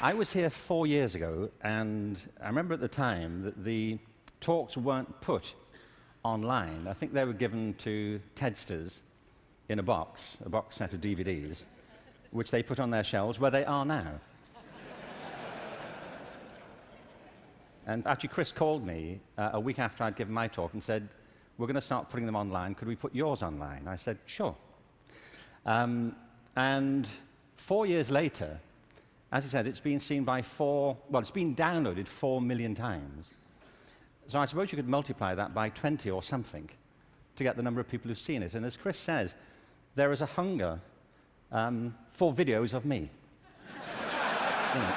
I was here 4 years ago, and I remember at the time that the talks weren't put online. I think they were given to TEDsters in a box set of DVDs, which they put on their shelves, where they are now. And actually, Chris called me a week after I'd given my talk and said, "We're going to start putting them online. Could we put yours online?" I said, "Sure." And 4 years later, as he said, it's been seen by it's been downloaded 4 million times. So I suppose you could multiply that by 20 or something to get the number of people who've seen it. And as Chris says, there is a hunger for videos of me. You know.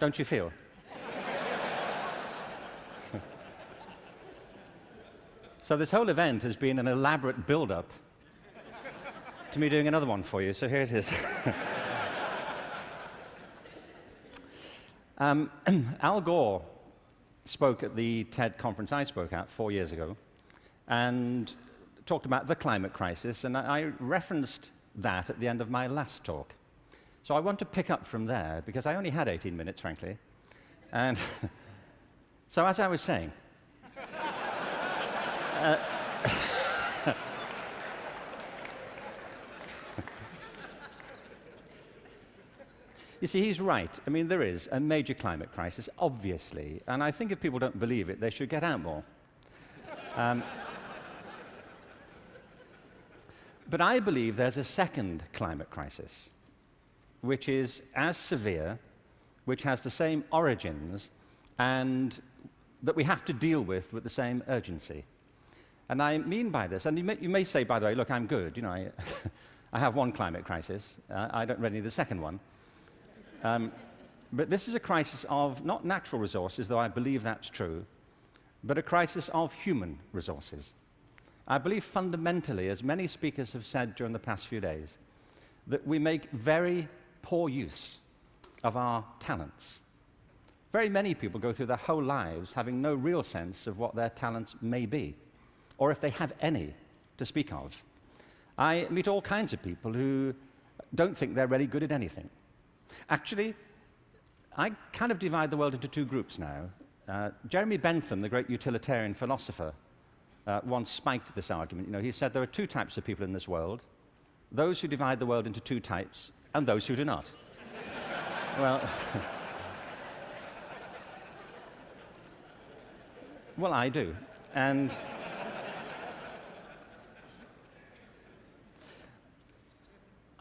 Don't you feel? So this whole event has been an elaborate build-up to me doing another one for you, so here it is. Al Gore spoke at the TED conference I spoke at 4 years ago and talked about the climate crisis, and I referenced that at the end of my last talk. So I want to pick up from there, because I only had 18 minutes, frankly. And so as I was saying, you see, he's right. I mean, there is a major climate crisis, obviously, and I think if people don't believe it, they should get out more. But I believe there's a second climate crisis, which is as severe, which has the same origins, and that we have to deal with the same urgency. And I mean by this, and you may say, by the way, look, I'm good. You know, I have one climate crisis. I don't really need a second one. But this is a crisis of not natural resources, though I believe that's true, but a crisis of human resources. I believe fundamentally, as many speakers have said during the past few days, that we make very poor use of our talents. Very many people go through their whole lives having no real sense of what their talents may be, or if they have any to speak of. I meet all kinds of people who don't think they're really good at anything. Actually, I kind of divide the world into two groups now. Jeremy Bentham, the great utilitarian philosopher, once spiked this argument. You know, he said there are two types of people in this world: those who divide the world into two types, and those who do not. Well, well, I do. And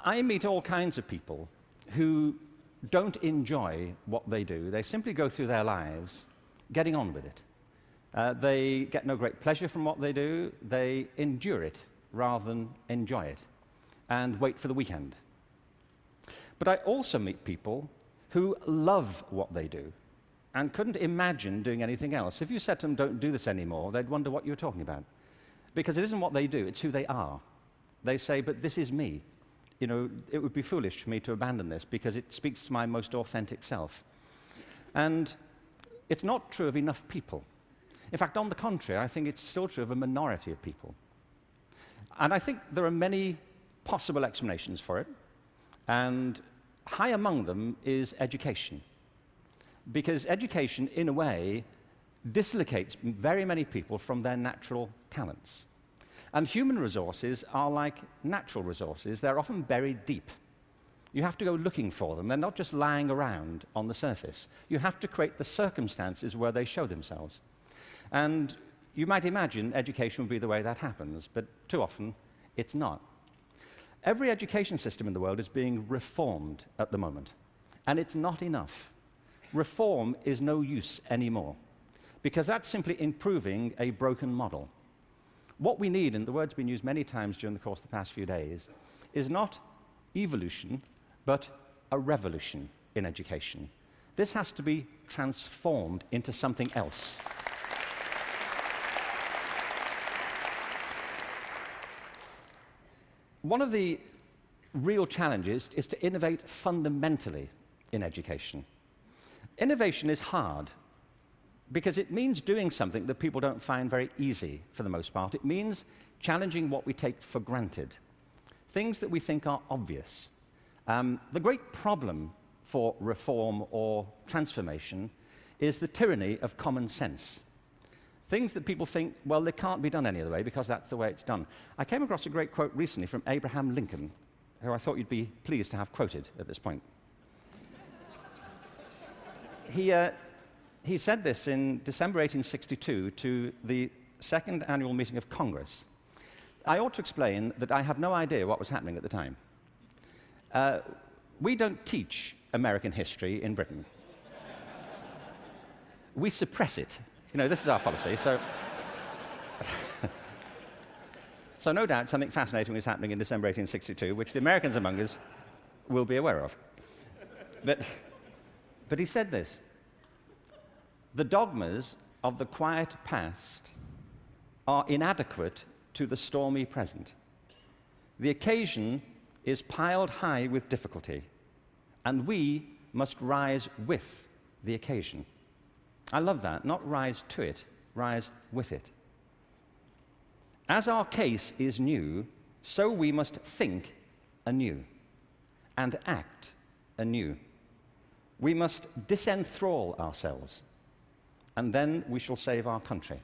I meet all kinds of people who don't enjoy what they do. They simply go through their lives getting on with it. They get no great pleasure from what they do. They endure it rather than enjoy it and wait for the weekend. But I also meet people who love what they do and couldn't imagine doing anything else. If you said to them, "Don't do this anymore," they'd wonder what you were talking about. Because it isn't what they do, it's who they are. They say, "But this is me. You know, it would be foolish for me to abandon this because it speaks to my most authentic self." And it's not true of enough people. In fact, on the contrary, I think it's still true of a minority of people. And I think there are many possible explanations for it. And high among them is education. Because education, in a way, dislocates very many people from their natural talents. And human resources are like natural resources. They're often buried deep. You have to go looking for them. They're not just lying around on the surface. You have to create the circumstances where they show themselves. And you might imagine education would be the way that happens, but too often it's not. Every education system in the world is being reformed at the moment, and it's not enough. Reform is no use anymore, because that's simply improving a broken model. What we need, and the word's been used many times during the course of the past few days, is not evolution, but a revolution in education. This has to be transformed into something else. One of the real challenges is to innovate fundamentally in education. Innovation is hard because it means doing something that people don't find very easy for the most part. It means challenging what we take for granted, things that we think are obvious. The great problem for reform or transformation is the tyranny of common sense. Things that people think, well, they can't be done any other way because that's the way it's done. I came across a great quote recently from Abraham Lincoln, who I thought you'd be pleased to have quoted at this point. He said this in December 1862 to the second annual meeting of Congress. I ought to explain that I have no idea what was happening at the time. We don't teach American history in Britain. We suppress it. You know, this is our policy, so... So no doubt something fascinating was happening in December 1862, which the Americans among us will be aware of. But he said this: the dogmas of the quiet past are inadequate to the stormy present. The occasion is piled high with difficulty, and we must rise with the occasion. I love that. Not rise to it, rise with it. As our case is new, so we must think anew and act anew. We must disenthrall ourselves, and then we shall save our country.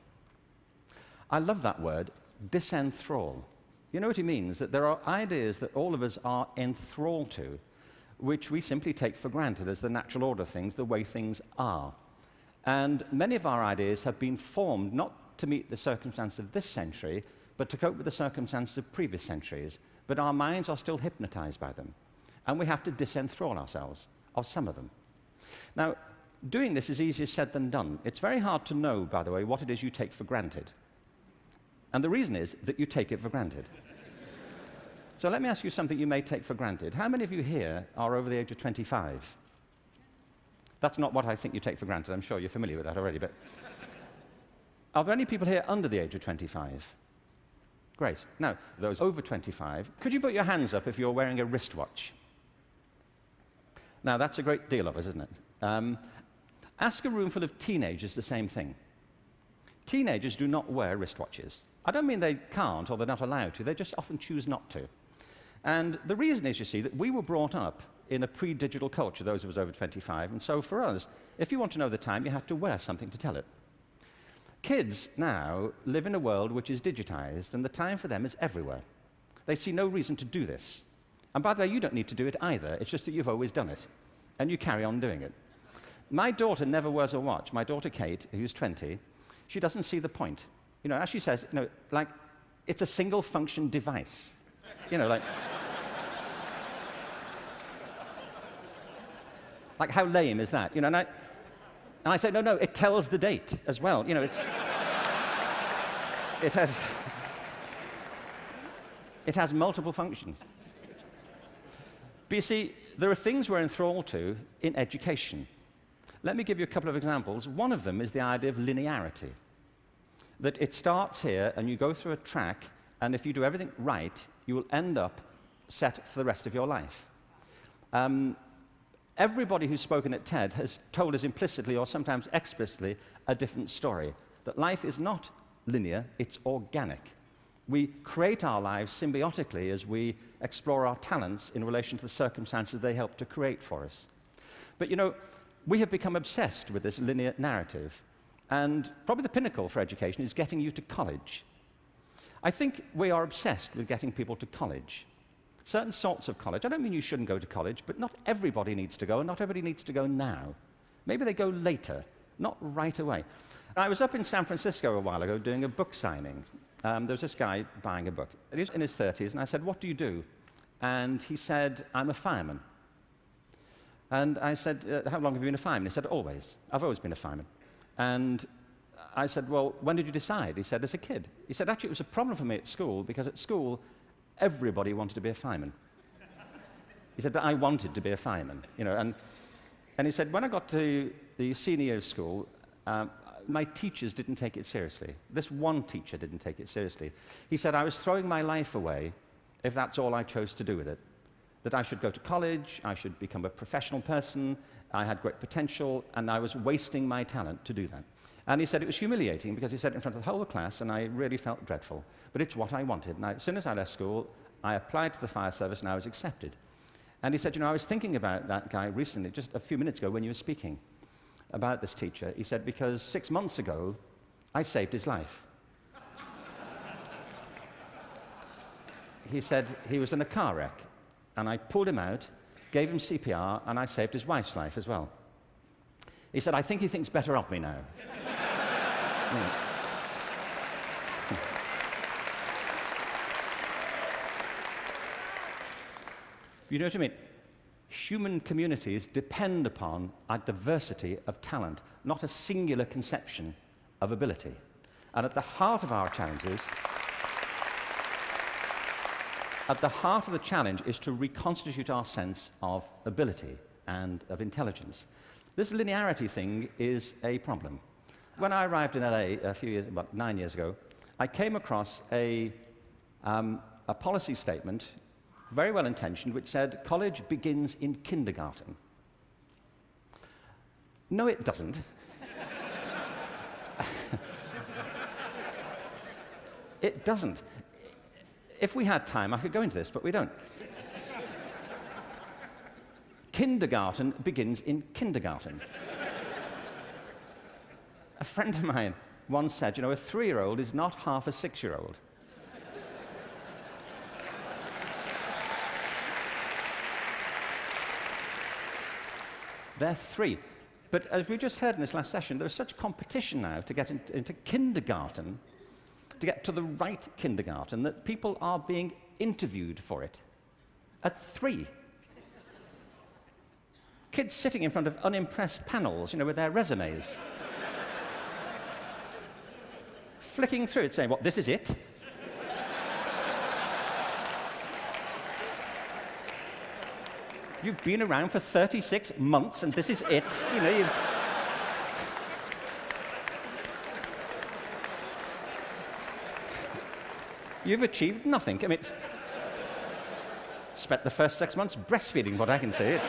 I love that word, disenthrall. You know what he means? That there are ideas that all of us are enthralled to, which we simply take for granted as the natural order of things, the way things are. And many of our ideas have been formed not to meet the circumstances of this century, but to cope with the circumstances of previous centuries. But our minds are still hypnotized by them, and we have to disenthrall ourselves of some of them. Now, doing this is easier said than done. It's very hard to know, by the way, what it is you take for granted. And the reason is that you take it for granted. So let me ask you something you may take for granted. How many of you here are over the age of 25? That's not what I think you take for granted. I'm sure you're familiar with that already, but... Are there any people here under the age of 25? Great. Now, those over 25, could you put your hands up if you're wearing a wristwatch? Now, that's a great deal of us, isn't it? Ask a room full of teenagers the same thing. Teenagers do not wear wristwatches. I don't mean they can't or they're not allowed to, they just often choose not to. And the reason is, you see, that we were brought up in a pre-digital culture, those of us over 25, and so for us, if you want to know the time, you have to wear something to tell it. Kids now live in a world which is digitized, and the time for them is everywhere. They see no reason to do this. And by the way, you don't need to do it either, it's just that you've always done it, and you carry on doing it. My daughter never wears a watch. My daughter Kate, who's 20, she doesn't see the point. You know, as she says, you know, like, it's a single-function device. You know, like... Like, how lame is that? You know, and I say, no, it tells the date as well. You know, it has multiple functions. But you see, there are things we're enthralled to in education. Let me give you a couple of examples. One of them is the idea of linearity. That it starts here, and you go through a track, and if you do everything right, you will end up set for the rest of your life. Everybody who's spoken at TED has told us implicitly or sometimes explicitly a different story, that life is not linear, it's organic. We create our lives symbiotically as we explore our talents in relation to the circumstances they help to create for us. But you know, we have become obsessed with this linear narrative, and probably the pinnacle for education is getting you to college. I think we are obsessed with getting people to college. Certain sorts of college. I don't mean you shouldn't go to college, but not everybody needs to go, and not everybody needs to go now. Maybe they go later, not right away. I was up in San Francisco a while ago doing a book signing. There was this guy buying a book. He was in his 30s, and I said, "What do you do?" And he said, "I'm a fireman." And I said, "How long have you been a fireman?" He said, "Always. I've always been a fireman." And I said, "Well, when did you decide?" He said, "As a kid." He said, "Actually, it was a problem for me at school, because at school, everybody wanted to be a fireman." He said, "But I wanted to be a fireman." You know, and he said, "When I got to the senior year of school, my teachers didn't take it seriously. This one teacher didn't take it seriously. He said, I was throwing my life away if that's all I chose to do with it. that I should go to college, I should become a professional person, I had great potential, and I was wasting my talent to do that. And he said it was humiliating because he said it in front of the whole class, and I really felt dreadful. But it's what I wanted. And as soon as I left school, I applied to the fire service, and I was accepted. And he said, you know, I was thinking about that guy recently, just a few minutes ago when you were speaking about this teacher. He said, because 6 months ago, I saved his life. He said he was in a car wreck, and I pulled him out, gave him CPR, and I saved his wife's life as well. He said, I think he thinks better of me now. Yeah. You know what I mean? Human communities depend upon a diversity of talent, not a singular conception of ability. And at the heart of our challenges, at the heart of the challenge is to reconstitute our sense of ability and of intelligence. This linearity thing is a problem. When I arrived in LA about 9 years ago, I came across a policy statement, very well intentioned, which said college begins in kindergarten. No, it doesn't. It doesn't. If we had time, I could go into this, but we don't. Kindergarten begins in kindergarten. A friend of mine once said, you know, a 3-year-old is not half a 6-year-old. They're 3. But as we just heard in this last session, there's such competition now to get into kindergarten, to get to the right kindergarten, that people are being interviewed for it at 3. Kids sitting in front of unimpressed panels, you know, with their resumes. Flicking through it, saying, what, this is it? You've been around for 36 months, and this is it? You know, you've achieved nothing. I mean, spent the first 6 months breastfeeding, what I can say.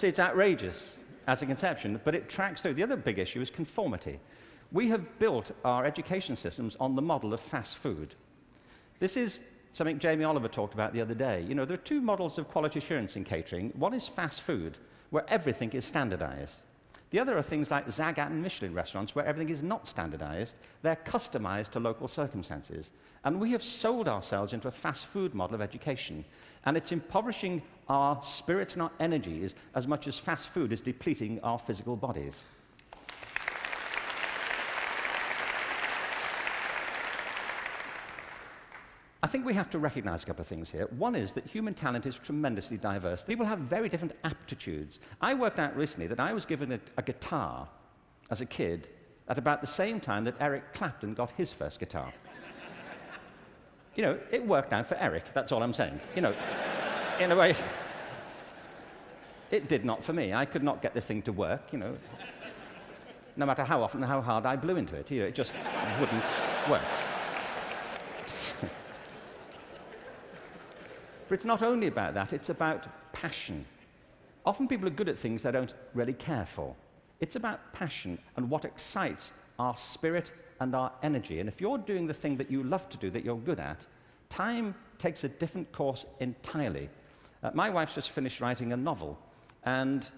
It's outrageous as a conception, but it tracks through. The other big issue is conformity. We have built our education systems on the model of fast food. This is something Jamie Oliver talked about the other day. You know, there are 2 models of quality assurance in catering. One is fast food, where everything is standardized. The other are things like Zagat and Michelin restaurants, where everything is not standardized. They're customized to local circumstances. And we have sold ourselves into a fast food model of education. And it's impoverishing our spirits and our energies as much as fast food is depleting our physical bodies. I think we have to recognize a couple of things here. One is that human talent is tremendously diverse. People have very different aptitudes. I worked out recently that I was given a guitar as a kid at about the same time that Eric Clapton got his first guitar. You know, it worked out for Eric, that's all I'm saying. You know, in a way, it did not for me. I could not get this thing to work, you know. No matter how often and how hard I blew into it, you know, it just wouldn't work. But it's not only about that, it's about passion. Often people are good at things they don't really care for. It's about passion and what excites our spirit and our energy. And if you're doing the thing that you love to do, that you're good at, time takes a different course entirely. My wife's just finished writing a novel, and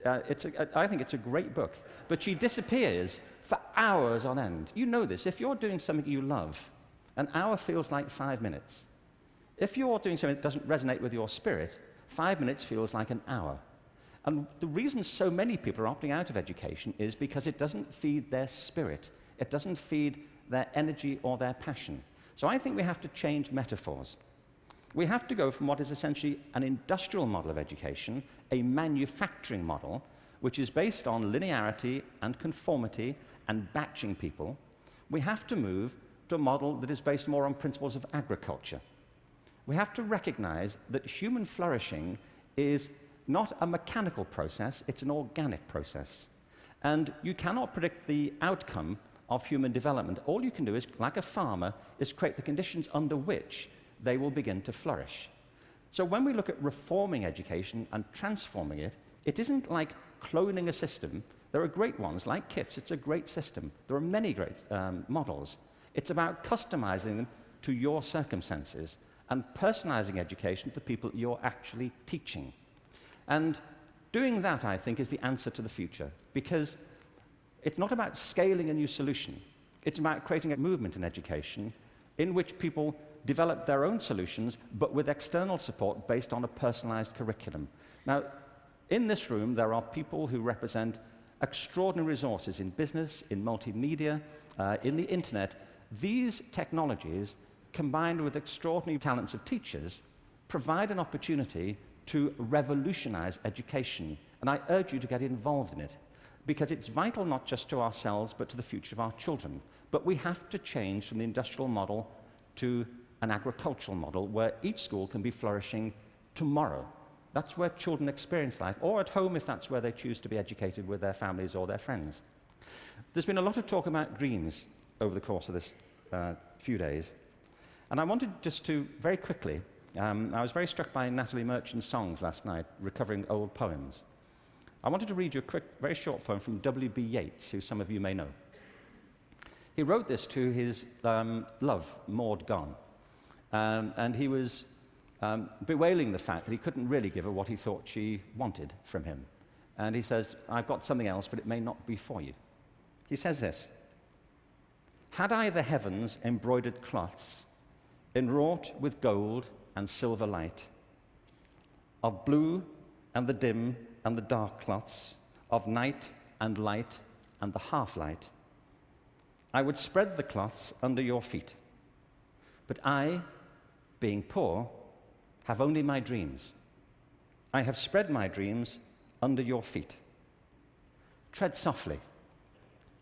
I think it's a great book. But she disappears for hours on end. You know this. If you're doing something you love, an hour feels like 5 minutes. If you're doing something that doesn't resonate with your spirit, 5 minutes feels like an hour. And the reason so many people are opting out of education is because it doesn't feed their spirit. It doesn't feed their energy or their passion. So I think we have to change metaphors. We have to go from what is essentially an industrial model of education, a manufacturing model, which is based on linearity and conformity and batching people. We have to move to a model that is based more on principles of agriculture. We have to recognize that human flourishing is not a mechanical process, it's an organic process. And you cannot predict the outcome of human development. All you can do is, like a farmer, is create the conditions under which they will begin to flourish. So when we look at reforming education and transforming it, it isn't like cloning a system. There are great ones, like KIPS. It's a great system. There are many great models. It's about customizing them to your circumstances and personalizing education to the people you're actually teaching. And doing that, I think, is the answer to the future, because it's not about scaling a new solution. It's about creating a movement in education in which people develop their own solutions, but with external support based on a personalized curriculum. Now, in this room, there are people who represent extraordinary resources in business, in multimedia, in the internet. These technologies, combined with extraordinary talents of teachers, provide an opportunity to revolutionize education. And I urge you to get involved in it, because it's vital not just to ourselves, but to the future of our children. But we have to change from the industrial model to an agricultural model where each school can be flourishing tomorrow. That's where children experience life, or at home if that's where they choose to be educated with their families or their friends. There's been a lot of talk about dreams over the course of this few days. And I wanted just to, very quickly, I was very struck by Natalie Merchant's songs last night, recovering old poems. I wanted to read you a quick, very short poem from W.B. Yeats, who some of you may know. He wrote this to his love, Maud Gone, and he was bewailing the fact that he couldn't really give her what he thought she wanted from him. And he says, "I've got something else, but it may not be for you." He says this: "Had I the heavens embroidered cloths, enwrought with gold and silver light, of blue and the dim and the dark cloths, of night and light and the half-light, I would spread the cloths under your feet. But I, being poor, have only my dreams. I have spread my dreams under your feet. Tread softly,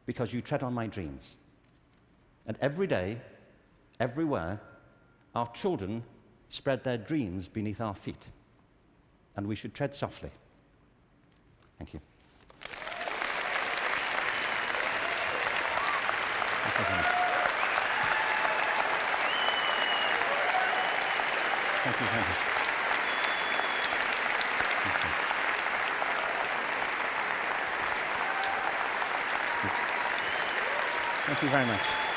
because you tread on my dreams. And every day, everywhere, our children spread their dreams beneath our feet. And we should tread softly." Thank you. Thank you very much. Thank you very much.